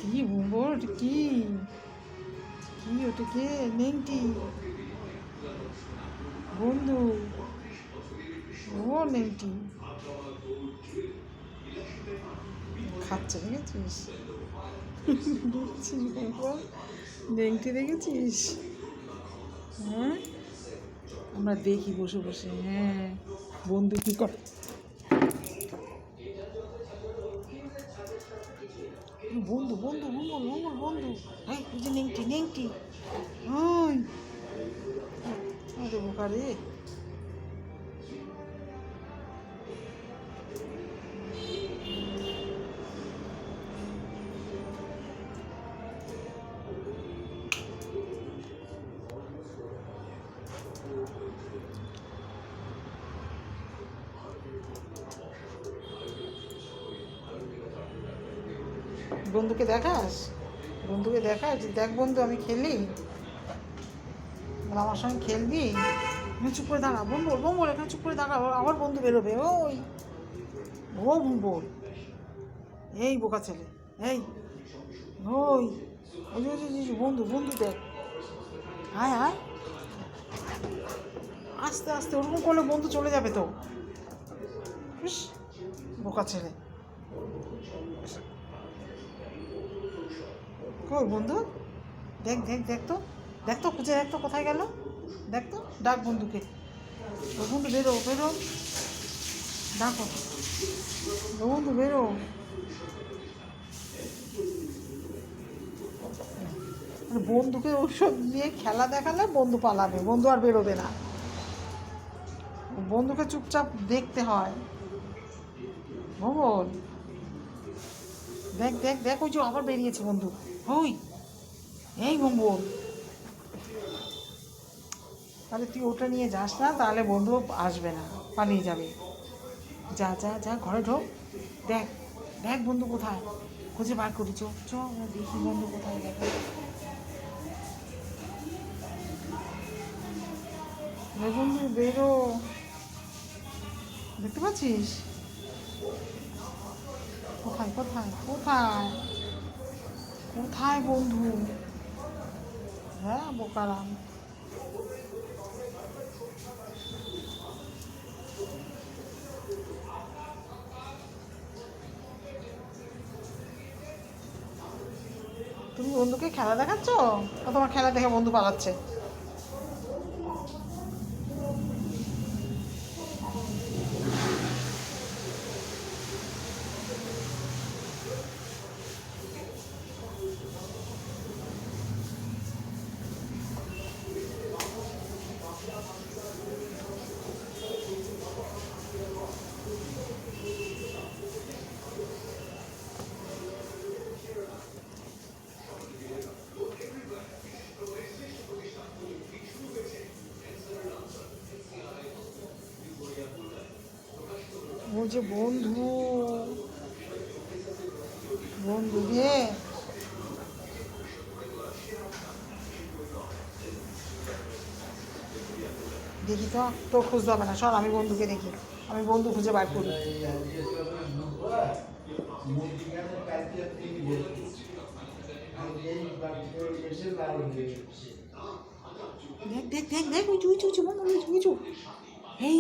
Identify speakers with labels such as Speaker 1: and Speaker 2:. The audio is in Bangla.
Speaker 1: কি বুবর কি কি ওটাকে নেংটি বন্ধু ও নেংটি খাচ্ছে দেখেছিস দেখছিস বাবা নেংটি দেখেছিস হ্যাঁ আমরা দেখি বসে বসে হ্যাঁ বন্ধু কি কর বন্ধু বন্ধু মঙ্গল মঙ্গল বন্ধু হ্যাঁ ওই যে নেংটি নেংটি ওই আরে বোকা রে বন্ধুকে দেখাস যে দেখ বন্ধু আমি খেলি আমার সঙ্গে খেলবি চুপ করে দাঁড়া বম্বল বম্বল এখানে চুপ করে দাঁড়া আবার বন্ধু বেরোবে ওই ও বম্বল এই বোকা ছেলে এই ওই ওই বন্ধু বন্ধু দেখ আয় আয় আস্তে আস্তে ওরকম করলে বন্ধু চলে যাবে তো বোকা ছেলে কই বন্ধু দেখ দেখ দেখ তো খুঁজে দেখ তো কোথায় গেল দেখ তো ডাক বন্ধুকে ও বন্ধু বেরো বেরো ডাকো ও বন্ধু বেরো বন্ধুকে ওষুধ নিয়ে খেলা দেখালে বন্ধু পালাবে বন্ধু আর বেরোবে না বন্ধুকে চুপচাপ দেখতে হয় বল দেখ দেখ দেখ ওই যে আবার বেরিয়েছে বন্ধু ওই এই বম্বল তাহলে তুই ওটা নিয়ে যাস না তাহলে বন্ধু আসবে না পালিয়ে যাবে যা যা যা ঘরে ঢোক দেখ দেখ বন্ধু কোথায় খুঁজে বার করি চো চো দেখি বন্ধু কোথায় দেখ বন্ধু বেরো দেখতে পাচ্ছিস কোথায় কোথায় কোথায় কোথায় বন্ধু হ্যাঁ বোকারাম তুমি বন্ধুকে খেলা দেখাচ্ছ তোমার খেলা দেখে বন্ধু পালাচ্ছে ও যে বন্ধু বন্ধু রে দেখি তো তোর খুঁজতে হবে না সর আমি বন্ধুকে দেখি আমি বন্ধু খুঁজে বার করি দেখ দেখ দেখ দেখ উঁচু উঁচু উঁচু বন্ধু উঁচু উঁচু এই